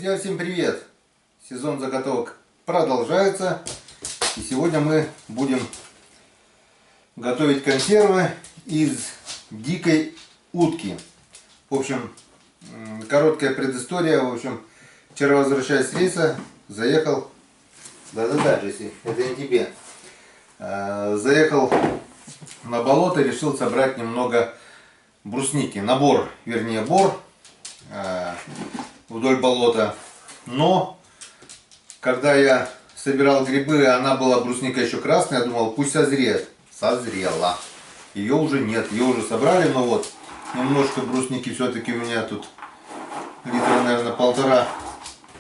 Друзья, всем привет! Сезон заготовок продолжается. И сегодня мы будем готовить консервы из дикой утки. В общем, короткая предыстория. В общем, вчера, возвращаясь с рейса, заехал... Да-да-да, Джесси, это не тебе. Заехал на болото, решил собрать немного брусники. Набор, вернее, бор вдоль болота. Но когда я собирал грибы, она была, брусника еще красная, я думал, пусть созреет. Созрела. Ее уже нет, ее уже собрали, но вот немножко брусники все-таки у меня тут литра, наверное, полтора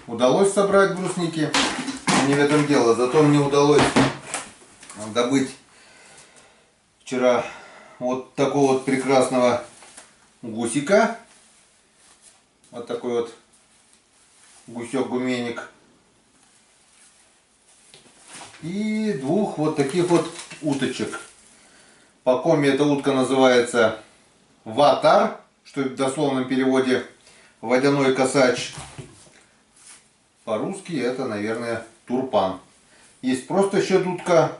удалось собрать брусники. Не в этом дело, зато мне удалось добыть вчера вот такого вот прекрасного гусика. Вот такой вот гусек-гуменик. И двух вот таких вот уточек. По коме эта утка называется ватар, что в дословном переводе водяной косач. По-русски это, наверное, турпан. Есть просто щедутка,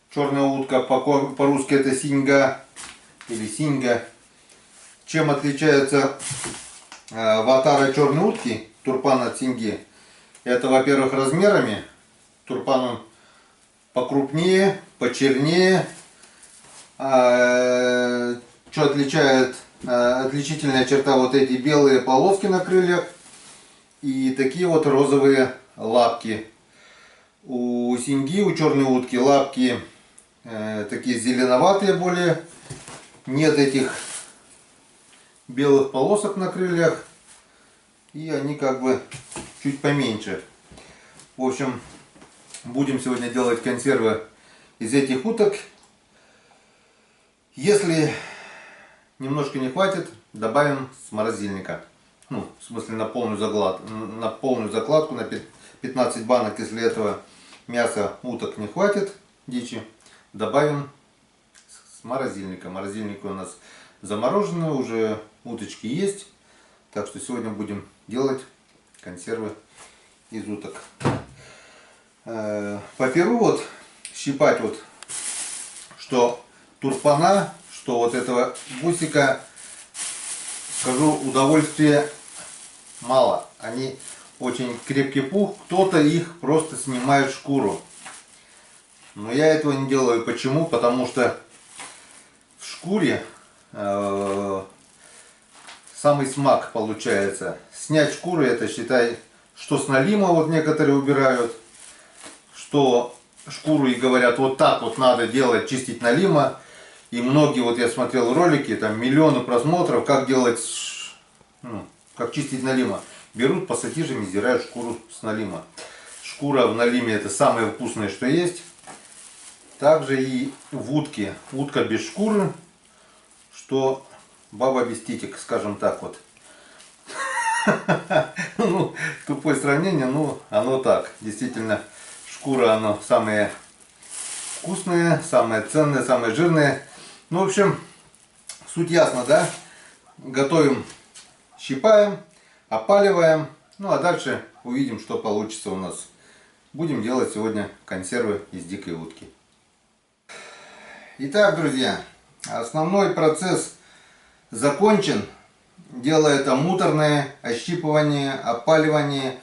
черная утка, по-русски это синьга или синьга. Чем отличается ватар от черной утки, турпан от синьги? Это, во-первых, размерами. Турпан он покрупнее, почернее. Что отличает? Отличительная черта вот эти белые полоски на крыльях и такие вот розовые лапки. У синьги, у черной утки лапки такие зеленоватые более. Нет этих белых полосок на крыльях. И они как бы чуть поменьше. В общем, будем сегодня делать консервы из этих уток. Если немножко не хватит, добавим с морозильника. Ну, в смысле на полную закладку, на 15 банок. Если этого мяса уток не хватит, дичи, добавим с морозильника. Морозильник у нас замороженный, уже уточки есть. Так что сегодня будем делать консервы из уток. По перу вот щипать вот, что турпана, что вот этого гусика, скажу, удовольствия мало. Они очень крепкий пух, кто-то их просто снимает шкуру. Но я этого не делаю. Почему? Потому что в шкуре самый смак получается. Снять шкуру, это считай, что с налима вот некоторые убирают, что шкуру и говорят, вот так вот надо делать, чистить налима. И многие, вот я смотрел ролики, там миллионы просмотров, как делать, ну, как чистить налима. Берут пассатижами, сдирают шкуру с налима. Шкура в налиме это самое вкусное, что есть. Также и в утке. Утка без шкуры, что баба без титик, скажем так вот. Ну, тупое сравнение, но оно так. Действительно, шкура, она самая вкусная, самая ценная, самая жирная. Ну, в общем, суть ясна, да? Готовим, щипаем, опаливаем. Ну, а дальше увидим, что получится у нас. Будем делать сегодня консервы из дикой утки. Итак, друзья, основной процесс закончен. Дело это муторное: ощипывание, опаливание,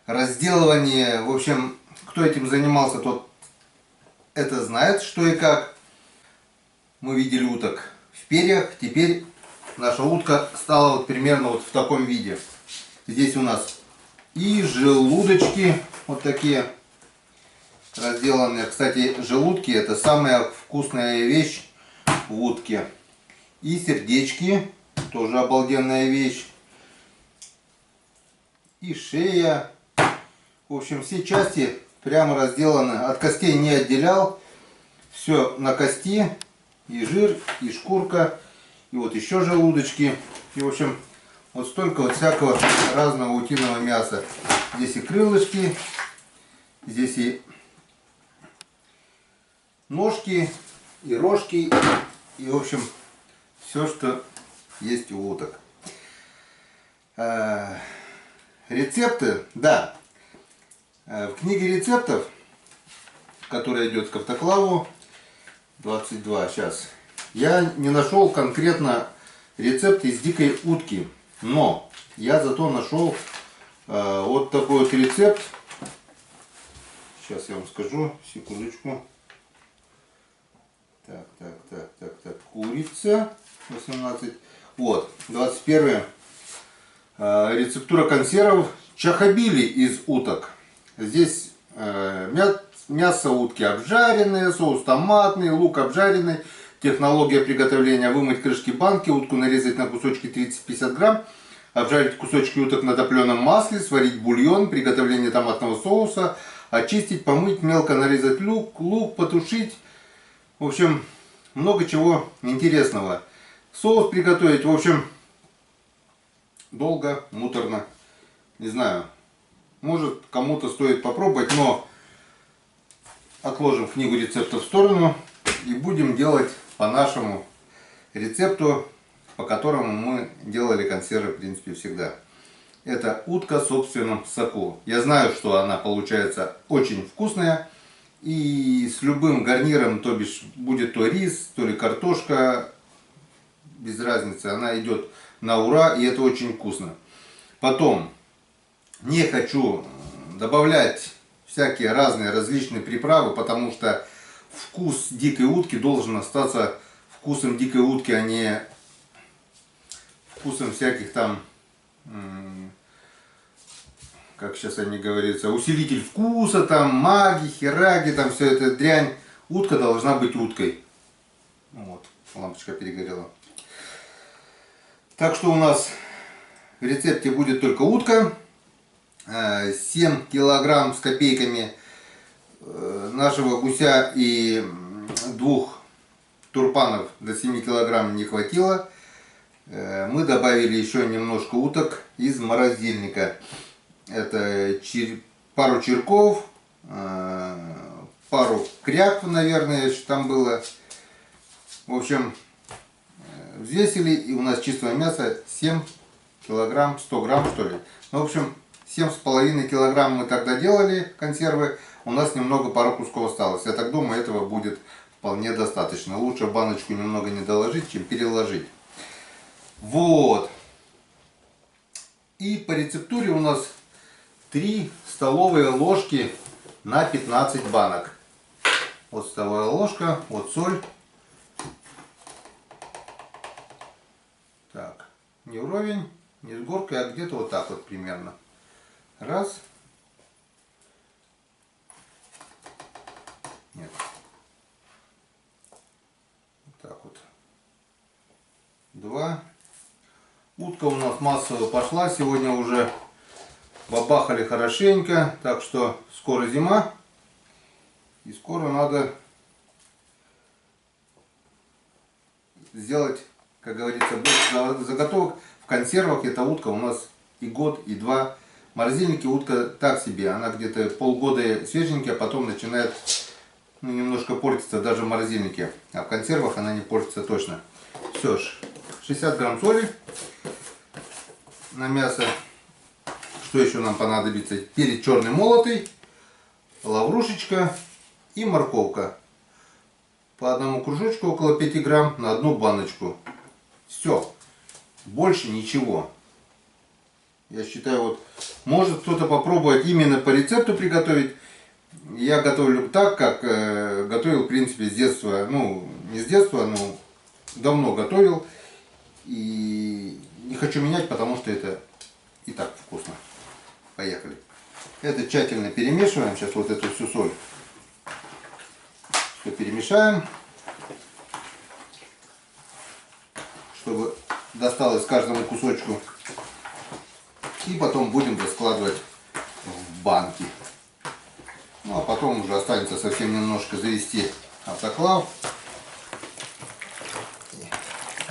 разделывание. В общем, кто этим занимался, тот это знает, что и как. Мы видели уток в перьях. Теперь наша утка стала вот примерно вот в таком виде. Здесь у нас и желудочки вот такие разделанные. Кстати, желудки это самая вкусная вещь в утке. И сердечки, тоже обалденная вещь. И шея. В общем, все части прямо разделаны. От костей не отделял. Все на кости. И жир, и шкурка. И вот еще желудочки. И в общем, вот столько вот всякого разного утиного мяса. Здесь и крылышки. Здесь и ножки, и рожки. И в общем, все, что есть у уток. рецепты, да. В книге рецептов, которая идет к автоклаву 22 сейчас, я не нашел конкретно рецепт из дикой утки. Но я зато нашел вот такой вот рецепт. Сейчас я вам скажу, секундочку. Так, курица 18. Вот, 21. Рецептура консервов чахобили из уток. Здесь мясо утки обжаренное, соус томатный, лук обжаренный. Технология приготовления: вымыть крышки банки, утку нарезать на кусочки 30-50 грамм, обжарить кусочки уток на топленом масле, сварить бульон, приготовление томатного соуса, очистить, помыть, мелко нарезать лук, потушить. В общем, много чего интересного. Соус приготовить, в общем, долго, муторно. Не знаю, может кому-то стоит попробовать, но отложим книгу рецептов в сторону и будем делать по нашему рецепту, по которому мы делали консервы, в принципе, всегда. Это утка в собственном соку. Я знаю, что она получается очень вкусная. И с любым гарниром, то бишь будет то рис, то ли картошка, без разницы, она идет на ура, и это очень вкусно. Потом, не хочу добавлять всякие разные различные приправы, потому что вкус дикой утки должен остаться вкусом дикой утки, а не вкусом всяких там, как сейчас они говорится, усилитель вкуса, там, маги, хераги, там, все это дрянь. Утка должна быть уткой. Вот, лампочка перегорела. Так что у нас в рецепте будет только утка. 7 килограмм с копейками нашего гуся и 2 турпанов до 7 килограмм не хватило. Мы добавили еще немножко уток из морозильника. Это пару черков, пару крякв, наверное, там было. В общем, взвесили, и у нас чистого мяса 7 килограмм, 100 грамм, что ли. Ну, в общем, 7,5 килограмм мы тогда делали консервы. У нас немного, пару кусков осталось. Я так думаю, этого будет вполне достаточно. Лучше в баночку немного не доложить, чем переложить. Вот. И по рецептуре у нас 3 столовые ложки на 15 банок. Вот столовая ложка, вот соль. Так, не вровень, не с горкой, а где-то вот так вот примерно. Раз. Нет. Вот так вот. 2. Утка у нас массово пошла. Сегодня уже бабахали хорошенько. Так что скоро зима. И скоро надо сделать, как говорится, больше заготовок. В консервах эта утка у нас и год, и 2. В морозильнике утка так себе. Она где-то полгода свеженькая, а потом начинает немножко портиться даже в морозильнике. А в консервах она не портится точно. Все ж. 60 грамм соли на мясо. Что еще нам понадобится? Перец черный молотый, лаврушечка и морковка. По одному кружочку, около 5 грамм на одну баночку. Все. Больше ничего. Я считаю, вот может кто-то попробовать именно по рецепту приготовить. Я готовлю так, как готовил, в принципе, с детства. Ну, не с детства, но давно готовил. И не хочу менять, потому что это и так вкусно. Поехали. Это тщательно перемешиваем. Сейчас вот эту всю соль все перемешаем, чтобы досталось каждому кусочку. И потом будем раскладывать в банки. Ну а потом уже останется совсем немножко завести автоклав.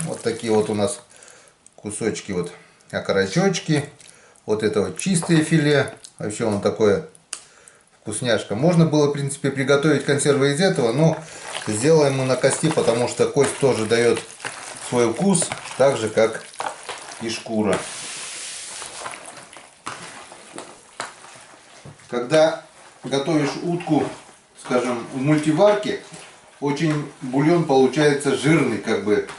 Вот такие вот у нас кусочки, вот окорочочки. Вот это вот чистое филе. Вообще он такое вкусняшка. Можно было, в принципе, приготовить консервы из этого, но сделаем мы на кости, потому что кость тоже дает свой вкус, так же как и шкура. Когда готовишь утку, скажем, в мультиварке, очень бульон получается жирный, как бы,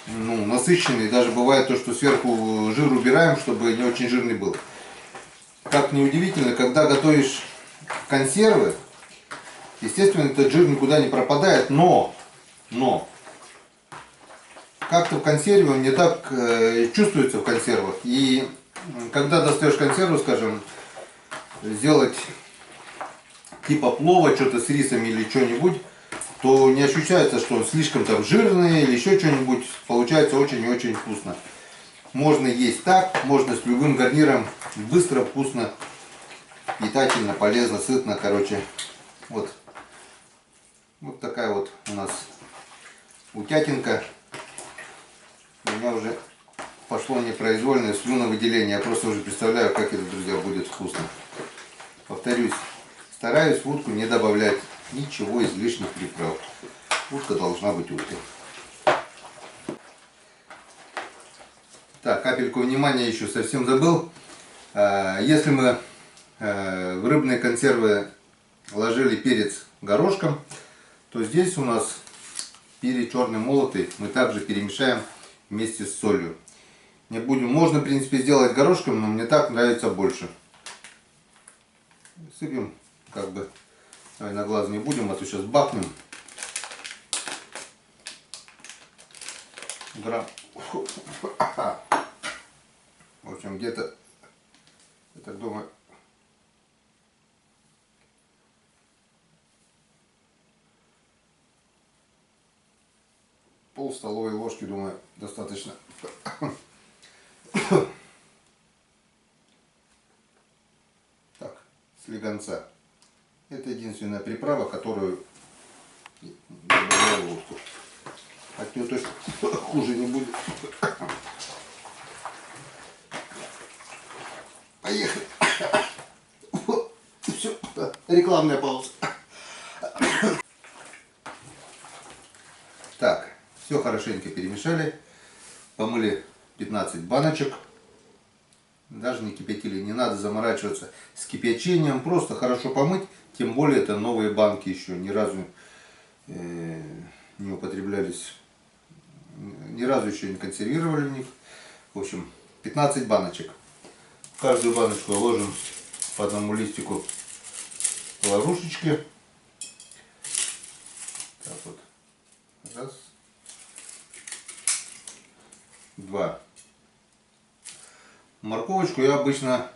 ну, насыщенный. Даже бывает то, что сверху жир убираем, чтобы не очень жирный был. Как ни удивительно, когда готовишь консервы, естественно, этот жир никуда не пропадает, но как-то в консерве он не так чувствуется в консервах. И когда достаешь консерву, скажем, сделать типа плова, что-то с рисом или что-нибудь, то не ощущается, что он слишком там жирный или еще что-нибудь. Получается очень и очень вкусно. Можно есть так, можно с любым гарниром. Быстро, вкусно, питательно, полезно, сытно. Короче, вот такая вот у нас утятинка. У меня уже пошло непроизвольное слюновыделение. Я просто уже представляю, как это, друзья, будет вкусно. Повторюсь, стараюсь в утку не добавлять ничего из лишних приправ. Утка должна быть уткой. Так, капельку внимания еще совсем забыл. Если мы в рыбные консервы ложили перец горошком, то здесь у нас перец черный молотый мы также перемешаем вместе с солью. Не будем, можно в принципе сделать горошком, но мне так нравится больше. Сыпем, как бы, давай на глаз не будем, а то сейчас бахнем. Грамм. В общем, где-то, я так думаю, пол столовой ложки, думаю, достаточно. Так, слегонца. Это единственная приправа, которую добавляю в утку. От нее точно хуже не будет. Поехали. Все, рекламная пауза. Так, все хорошенько перемешали. Помыли 15 баночек. Даже не кипятили, не надо заморачиваться с кипячением. Просто хорошо помыть. Тем более это новые банки еще. Ни разу не употреблялись. Ни разу еще не консервировали в них. В общем, 15 баночек. В каждую баночку ложим по одному листику лаврушечки. Так вот. Раз. Два. Морковочку я обычно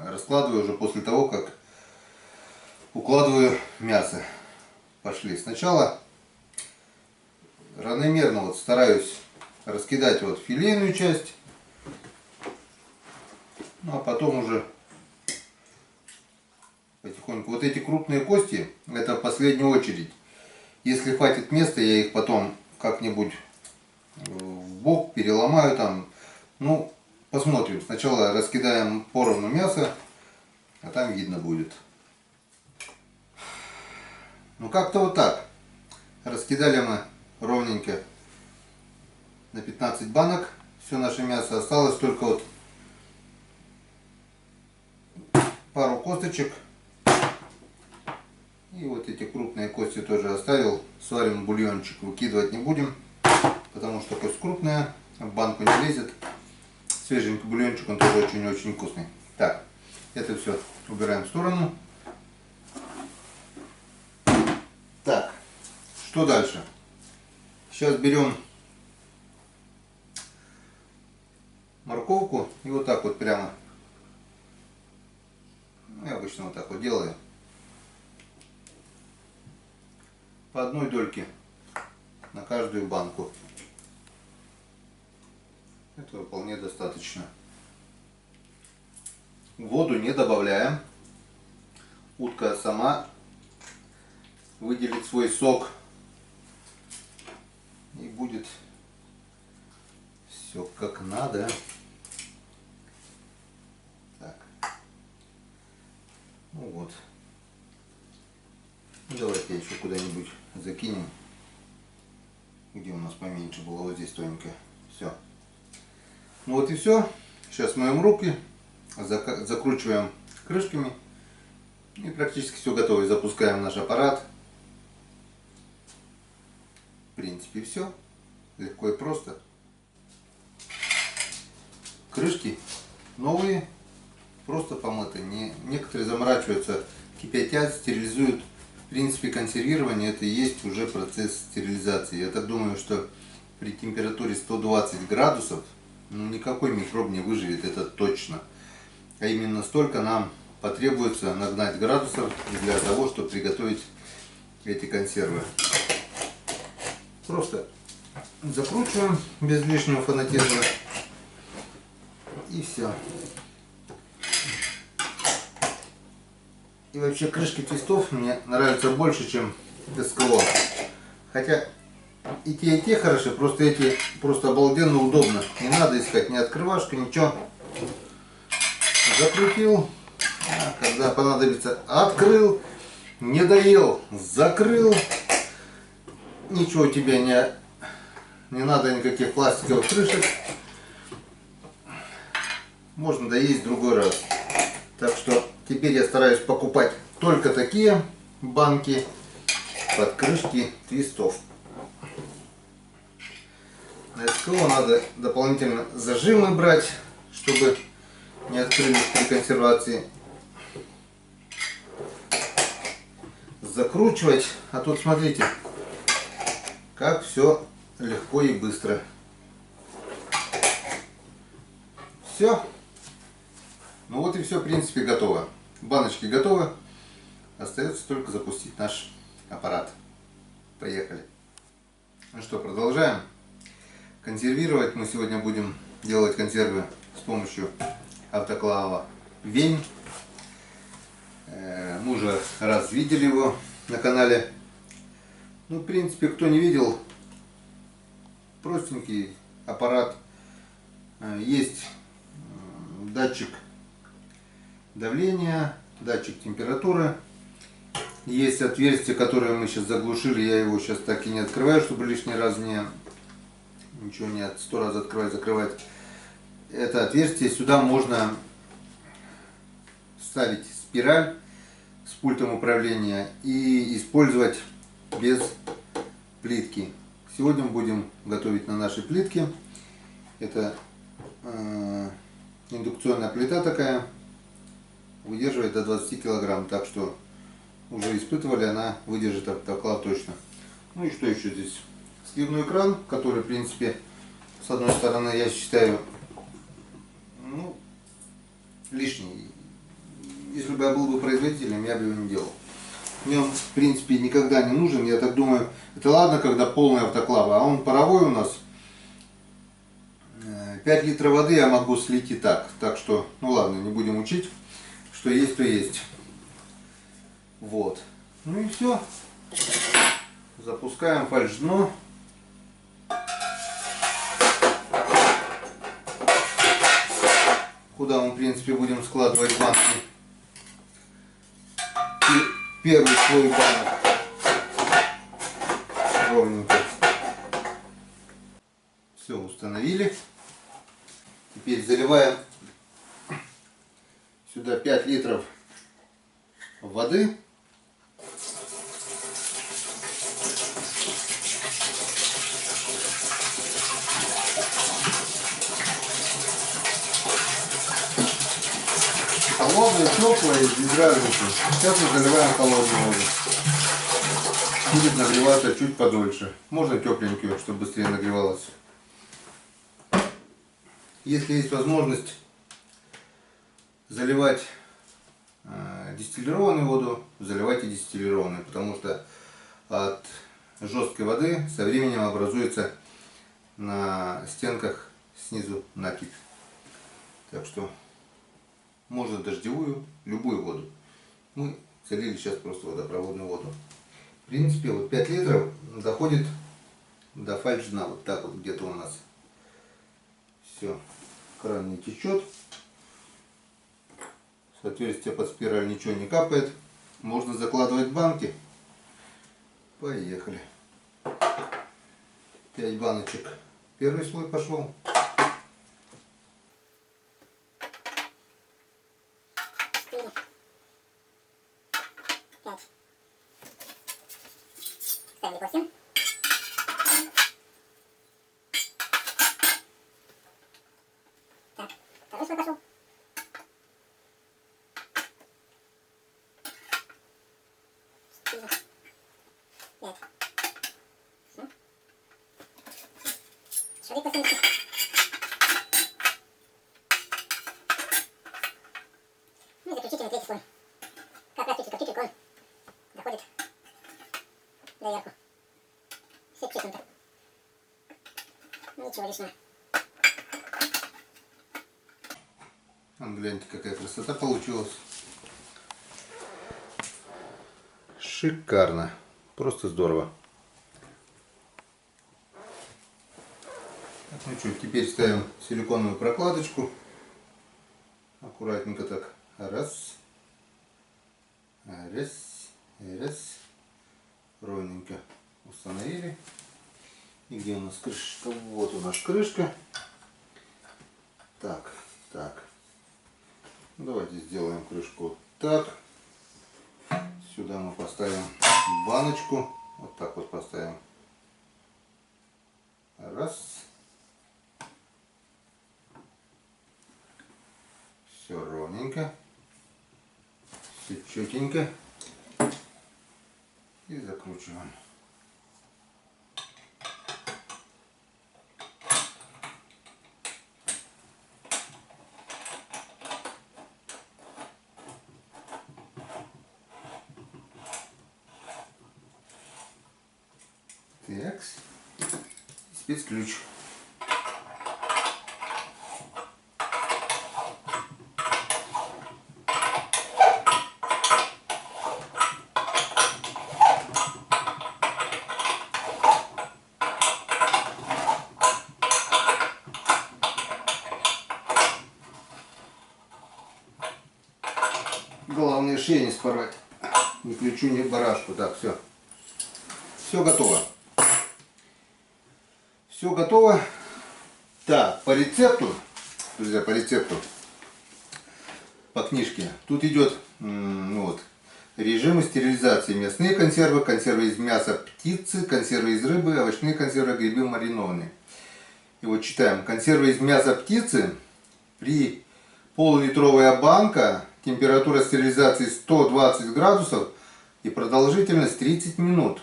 раскладываю уже после того, как укладываю мясо. Пошли. Сначала равномерно вот стараюсь раскидать вот филейную часть, ну а потом уже потихоньку. Вот эти крупные кости, это в последнюю очередь. Если хватит места, я их потом как-нибудь в бок переломаю там. Ну, посмотрим. Сначала раскидаем поровну мясо, а там видно будет. Ну как-то вот так. Раскидали мы ровненько на 15 банок. Все наше мясо. Осталось только вот пару косточек. И вот эти крупные кости тоже оставил. Сварим бульончик. Выкидывать не будем, потому что кость крупная, в банку не лезет. Свеженький бульончик, он тоже очень-очень вкусный. Так, это все убираем в сторону. Так, что дальше? Сейчас берем морковку и вот так вот прямо. Я обычно вот так вот делаю. По одной дольке на каждую банку. Этого вполне достаточно. Воду не добавляем. Утка сама выделит свой сок. И будет все как надо. Так. Ну вот. Давайте еще куда-нибудь закинем. Где у нас поменьше было, вот здесь тоненькое. Все. Ну вот и все. Сейчас моем руки. Закручиваем крышками. И практически все готово. И запускаем наш аппарат. В принципе все. Легко и просто. Крышки новые, просто помыты. Некоторые заморачиваются, кипятят, стерилизуют. В принципе, консервирование это и есть уже процесс стерилизации. Я так думаю, что при температуре 120 градусов никакой микроб не выживет, это точно. А именно столько нам потребуется нагнать градусов для того, чтобы приготовить эти консервы. Просто закручиваем без лишнего фанатизма. И все. И вообще крышки твистов мне нравятся больше, чем СКО. Хотя и те хороши, просто эти просто обалденно удобно. Не надо искать ни открывашку, ничего. Закрутил, когда понадобится, открыл, не доел, закрыл. Ничего тебе не надо, никаких пластиковых крышек. Можно доесть в другой раз. Так что теперь я стараюсь покупать только такие банки под крышки твистов. На СКО надо дополнительно зажимы брать, чтобы не открылись при консервации. Закручивать. А тут смотрите, как все легко и быстро. Все. Ну вот и все, в принципе, готово. Баночки готовы. Остается только запустить наш аппарат. Поехали. Ну что, продолжаем. Консервировать мы сегодня будем делать консервы с помощью автоклава Вень. Мы уже раз видели его на канале. Ну, в принципе, кто не видел, простенький аппарат. Есть датчик давления, датчик температуры. Есть отверстие, которое мы сейчас заглушили. Я его сейчас так и не открываю, чтобы лишний раз ничего не 100 раз открывать, закрывать. Это отверстие, сюда можно ставить спираль с пультом управления и использовать без плитки. Сегодня мы будем готовить на нашей плитке. Это индукционная плита такая, выдерживает до 20 килограмм, так что уже испытывали, она выдержит автоклав точно. Ну и что еще здесь? Сливной кран, который, в принципе, с одной стороны, я считаю, лишний. Если бы я был бы производителем, я бы его не делал. Мне он, в принципе, никогда не нужен. Я так думаю, это ладно, когда полный автоклав, а он паровой у нас. 5 литров воды я могу слить и так. Так что, ну ладно, не будем учить. Что есть, то есть. Вот. Ну и все. Запускаем фальш-дно. Куда мы, в принципе, будем складывать банки. И первый слой банок ровненько. Все установили. Теперь заливаем сюда 5 литров воды. Холодная, теплая, без разницы. Сейчас мы заливаем холодную воду. Будет нагреваться чуть подольше. Можно тепленькую, чтобы быстрее нагревалась. Если есть возможность заливать дистиллированную воду, заливайте дистиллированную, потому что от жесткой воды со временем образуется на стенках снизу накипь. Так что можно дождевую, любую воду. Мы залили сейчас просто водопроводную воду. В принципе, вот 5 литров доходит до фальш-дна. Вот так вот где-то у нас. Все. Кран не течет. С отверстия под спираль ничего не капает. Можно закладывать банки. Поехали. 5 баночек. Первый слой пошел. Ставим ликосим. Так, второй слой пошел. Пять. Еще ликосим. Ну и заключительный третий слой. Как раз чуть-чуть он доходит до верху. Все чистенько. Ничего лишнего. Гляньте, какая красота получилась. Шикарно. Просто здорово. Так, ну что, теперь ставим силиконовую прокладочку. Аккуратненько так. Раз. Раз. Раз. Ровненько установили. И где у нас крышка? Вот у нас крышка. Так, так. Давайте сделаем крышку вот так. Сюда мы поставим баночку. Вот так вот поставим. Раз. Все ровненько. Все четенько. И закручиваем. Так, спецключ. Главное шею не спороть. Ни ключу, ни барашку. Так, все. Все готово. Все готово. Так, по рецепту, друзья, по рецепту, по книжке, тут идет ну вот, режимы стерилизации: мясные консервы, консервы из мяса птицы, консервы из рыбы, овощные консервы, грибы маринованные. И вот читаем: консервы из мяса птицы при пол-литровая банка, температура стерилизации 120 градусов и продолжительность 30 минут.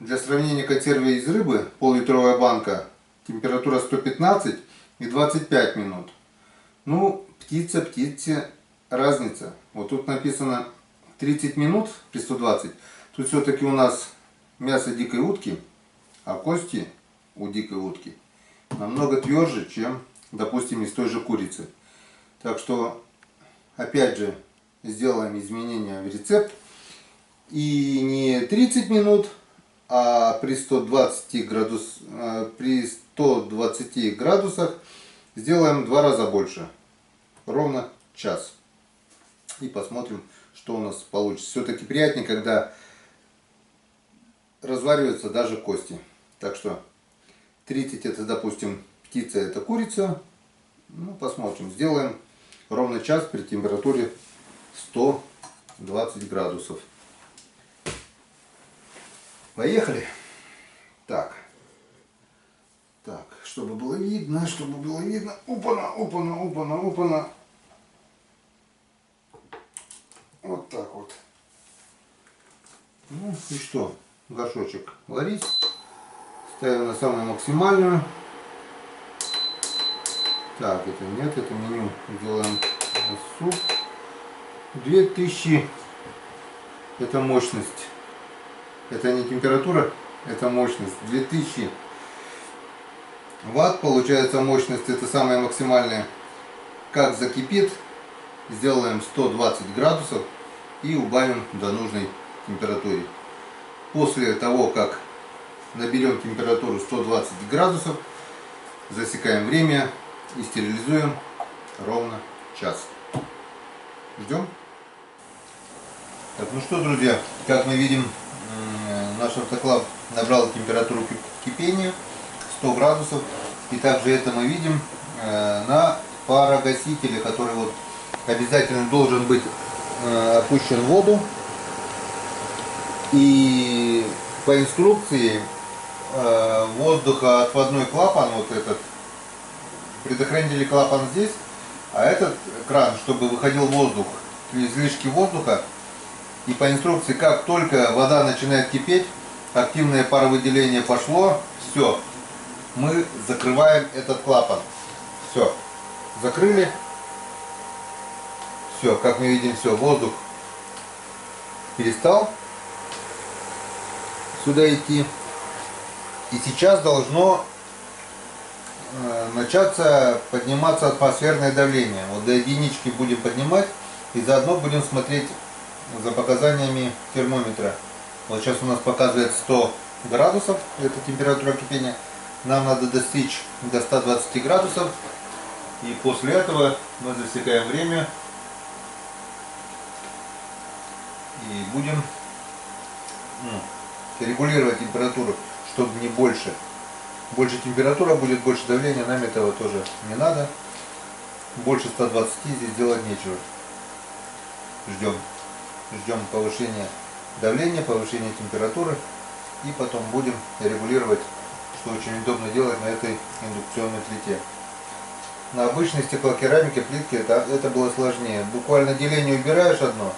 Для сравнения, консервы из рыбы, пол-литровая банка, температура 115 и 25 минут. Ну, птице разница. Вот тут написано 30 минут при 120. Тут все-таки у нас мясо дикой утки, а кости у дикой утки намного тверже, чем, допустим, из той же курицы. Так что, опять же, сделаем изменения в рецепт. И не 30 минут, а при 120 градусах сделаем в 2 раза больше. Ровно час. И посмотрим, что у нас получится. Все-таки приятнее, когда развариваются даже кости. Так что 30 это, допустим, птица, это курица. Ну, посмотрим. Сделаем ровно час при температуре 120 градусов. Поехали. Так. Так, чтобы было видно, чтобы было видно. Опана, опана, опана, опана. Вот так вот. Ну и что? Горшочек варить. Ставим на самую максимальную. Так, это нет, это меню. Делаем суп. 2000. Это мощность. Это не температура, это мощность. 2000 ватт получается мощность. Это самая максимальная. Как закипит, сделаем 120 градусов и убавим до нужной температуры. После того, как наберем температуру 120 градусов, засекаем время и стерилизуем ровно час. Ждем. Так, ну что, друзья, как мы видим, наш автоклав набрал температуру кипения 100 градусов. И также это мы видим на парогасителе, который вот обязательно должен быть опущен в воду. И по инструкции воздухоотводной клапан, вот этот, предохранитель клапан здесь, а этот кран, чтобы выходил воздух, излишки воздуха. И по инструкции, как только вода начинает кипеть, активное паровыделение пошло, все, мы закрываем этот клапан. Все, закрыли. Все, как мы видим, все, воздух перестал сюда идти. И сейчас должно начаться подниматься атмосферное давление. Вот до единички будем поднимать и заодно будем смотреть за показаниями термометра. Вот сейчас у нас показывает 100 градусов, это температура кипения. Нам надо достичь до 120 градусов. И после этого мы засекаем время и будем регулировать температуру, чтобы не больше. Больше температура будет, больше давления, нам этого тоже не надо. Больше 120 здесь делать нечего. Ждем повышения давления, повышения температуры. И потом будем регулировать, что очень удобно делать на этой индукционной плите. На обычной стеклокерамике плитке это было сложнее. Буквально деление убираешь одно,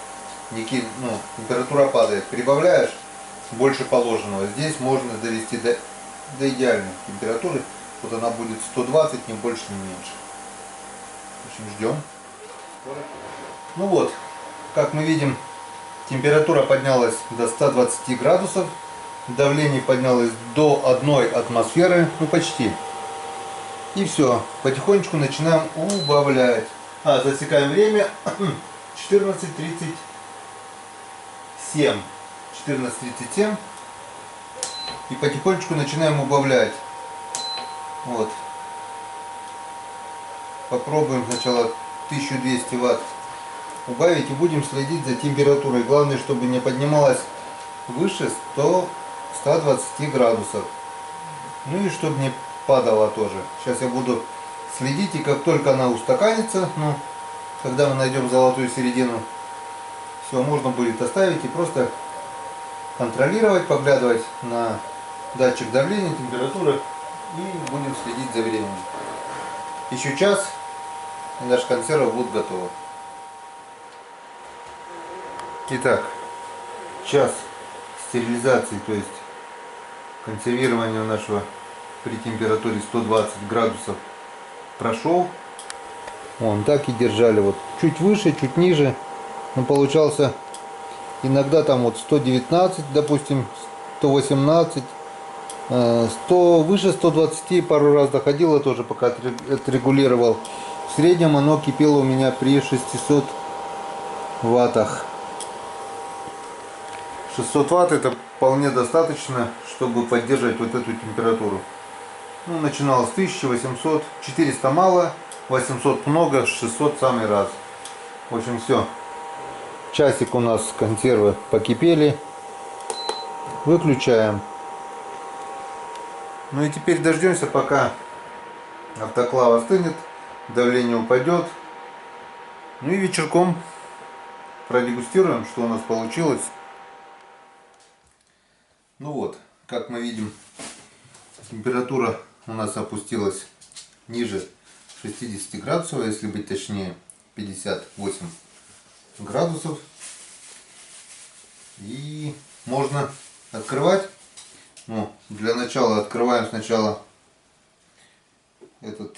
температура падает. Прибавляешь больше положенного. Здесь можно довести до идеальной температуры. Вот она будет 120, ни больше, ни меньше. В общем, ждем. Ну вот, как мы видим, температура поднялась до 120 градусов. Давление поднялось до 1 атмосферы, ну почти. И все, потихонечку начинаем убавлять. Засекаем время 14:37. 14:37. И потихонечку начинаем убавлять. Вот. Попробуем сначала 1200 Вт убавить и будем следить за температурой. Главное, чтобы не поднималась выше 120 градусов. Ну и чтобы не падала тоже. Сейчас я буду следить, и как только она устаканится, когда мы найдем золотую середину, все, можно будет оставить и просто контролировать, поглядывать на датчик давления, температуры и будем следить за временем. Еще час, и наша консерва будет готова. Итак, час стерилизации, то есть консервирования нашего при температуре 120 градусов прошел. Вон так и держали, вот чуть выше, чуть ниже, но получался иногда там вот 119, допустим, 118, 100, выше 120 пару раз доходило тоже, пока отрегулировал. В среднем оно кипело у меня при 600 ваттах. 600 ватт это вполне достаточно, чтобы поддерживать вот эту температуру. Начинал с 1800, 400 мало, 800 много, 600 самый раз. В общем, все. Часик у нас консервы покипели. Выключаем. Ну и теперь дождемся, пока автоклав остынет, давление упадет. Ну и вечерком продегустируем, что у нас получилось. Ну вот, как мы видим, температура у нас опустилась ниже 60 градусов, если быть точнее 58 градусов. И можно открывать. Для начала открываем сначала этот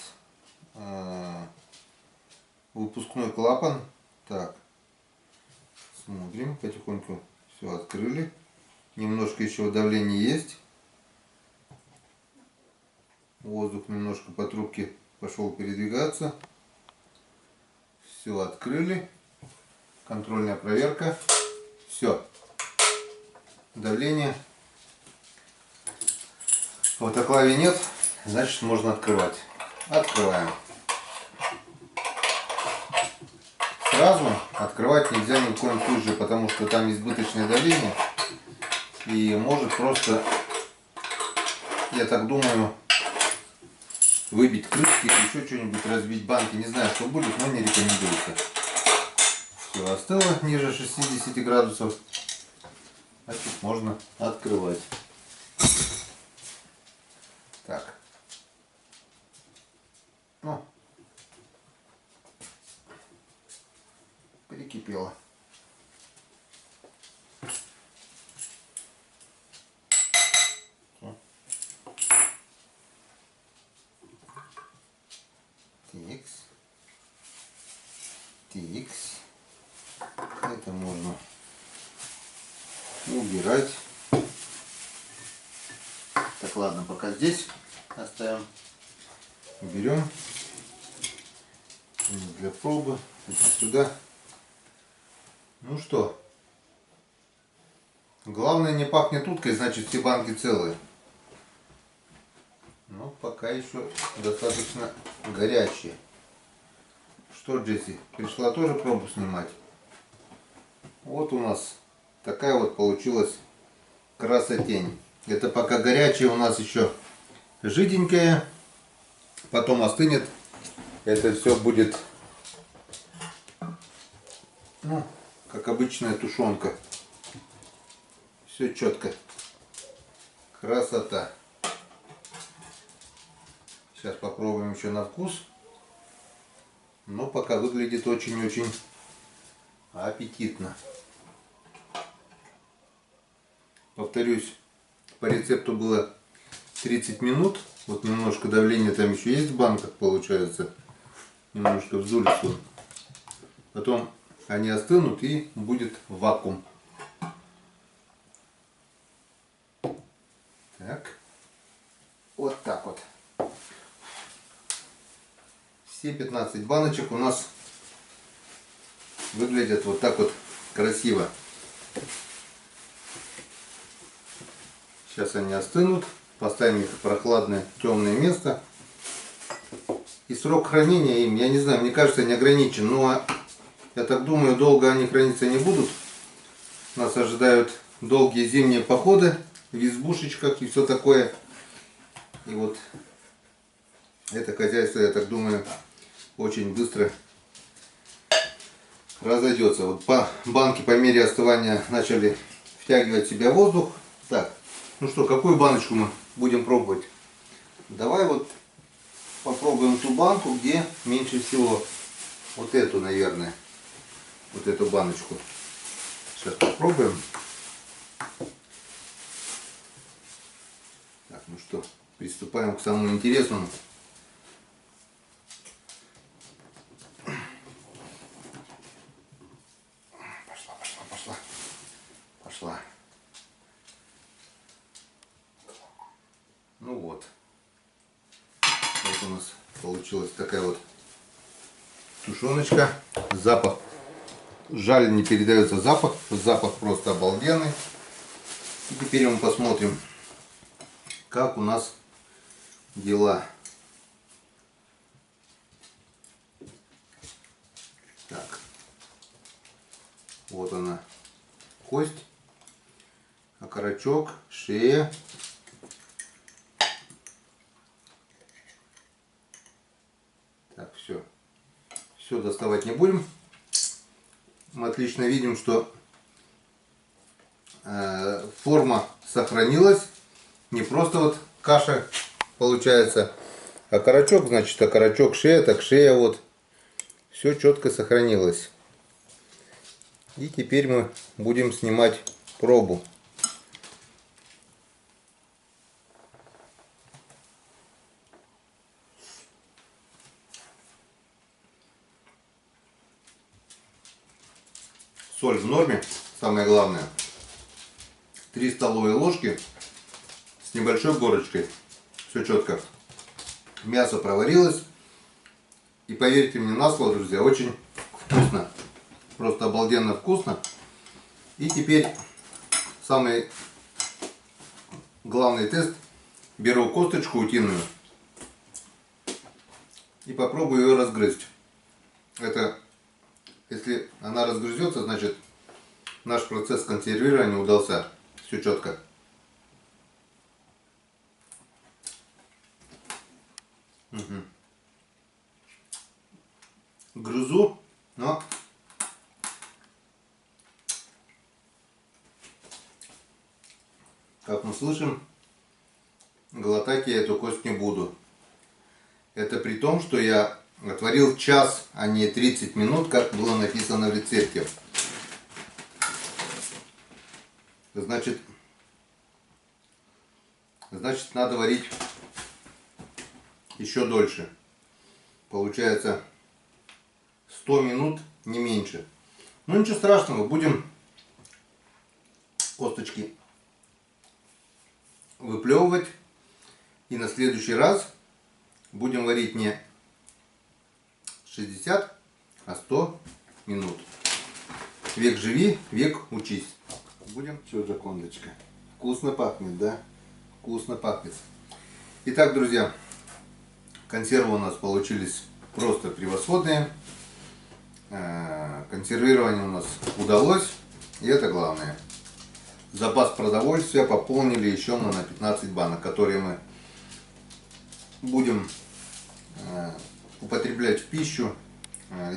выпускной клапан. Так, смотрим, потихоньку все открыли. Немножко еще давление есть. Воздух немножко по трубке пошел передвигаться. Все открыли. Контрольная проверка. Все. Давление в автоклаве нет, значит можно открывать. Открываем. Сразу открывать нельзя ни в коем случае, потому что там избыточное давление. И может просто, я так думаю, выбить крышки или еще что-нибудь, разбить банки. Не знаю, что будет, но не рекомендуется. Все остыло ниже 60 градусов. Значит, можно открывать. Так. Ну, прикипело. Тикс. Тикс. Это можно убирать. Так, ладно, пока здесь оставим. Берем для пробы. Сюда. Ну что, главное, не пахнет уткой, значит все банки целые. Но пока еще достаточно горячие. Что, Джесси, пришла тоже пробу снимать? Вот у нас такая вот получилась красотень. Это пока горячая, у нас еще жиденькая. Потом остынет. Это все будет, ну, как обычная тушенка. Все четко. Красота. Сейчас попробуем еще на вкус. Но пока выглядит очень-очень аппетитно. Повторюсь, по рецепту было 30 минут. Вот немножко давления там еще есть в банках, получается. Немножко вздулись. Потом они остынут и будет вакуум. Так. Вот так вот. Все 15 баночек у нас выглядят вот так вот красиво. Сейчас они остынут. Поставим их в прохладное темное место. И срок хранения им, я не знаю, мне кажется, не ограничен. Но я так думаю, долго они храниться не будут. Нас ожидают долгие зимние походы в избушечках и все такое. И вот это хозяйство, я так думаю, очень быстро разойдется. Вот банки по мере остывания начали втягивать в себя воздух. Так, ну что, какую баночку мы будем пробовать? Давай вот попробуем ту банку, где меньше всего. Вот эту, наверное. Вот эту баночку. Сейчас попробуем. Так, ну что, приступаем к самому интересному. Пошла. Ну вот. Вот у нас получилась такая вот тушеночка. Запах. Жаль, не передается запах. Запах просто обалденный. И теперь мы посмотрим, как у нас дела. Так. Вот она. Кость. Окорочок. Шея. Так, все. Все доставать не будем. Мы отлично видим, что форма сохранилась. Не просто вот каша получается. Окорочок, значит, окорочок, шея, так шея вот. Все четко сохранилось. И теперь мы будем снимать пробу. Соль в норме, самое главное. 3 столовые ложки с небольшой горочкой. Все четко. Мясо проварилось. И поверьте мне на слово, друзья, очень вкусно. Просто обалденно вкусно. И теперь самый главный тест. Беру косточку утиную и попробую ее разгрызть. Это, если она разгрызется, значит наш процесс консервирования удался. Все четко. Угу. Грызу, но Как мы слышим, глотать я эту кость не буду. Это при том, что я отварил час, а не 30 минут, как было написано в рецепте. Значит, надо варить еще дольше. Получается 100 минут, не меньше. Ну ничего страшного, будем косточки выплевывать. И на следующий раз будем варить не 60, а 100 минут. Век живи, век учись. Будем. Что, закондочка? Вкусно пахнет, да? Вкусно пахнет. Итак, друзья, консервы у нас получились просто превосходные. Консервирование у нас удалось. И это главное. Запас продовольствия пополнили еще мы на 15 банок, которые мы будем употреблять в пищу,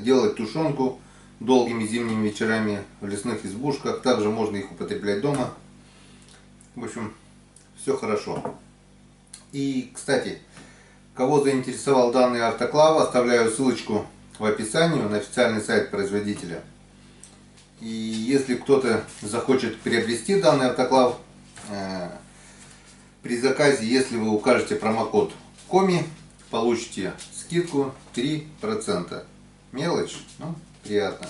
делать тушенку долгими зимними вечерами в лесных избушках. Также можно их употреблять дома. В общем, все хорошо. И, кстати, кого заинтересовал данный автоклав, оставляю ссылочку в описании на официальный сайт производителя. И если кто-то захочет приобрести данный автоклав, при заказе, если вы укажете промокод КОМИ, получите скидку 3%. Мелочь, но приятно.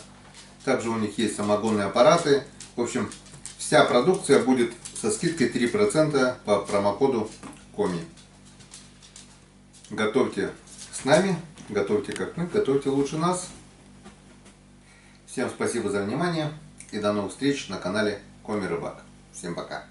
Также у них есть самогонные аппараты. В общем, вся продукция будет со скидкой 3% по промокоду КОМИ. Готовьте с нами, готовьте как мы, готовьте лучше нас. Всем спасибо за внимание и до новых встреч на канале Коми Рыбак. Всем пока.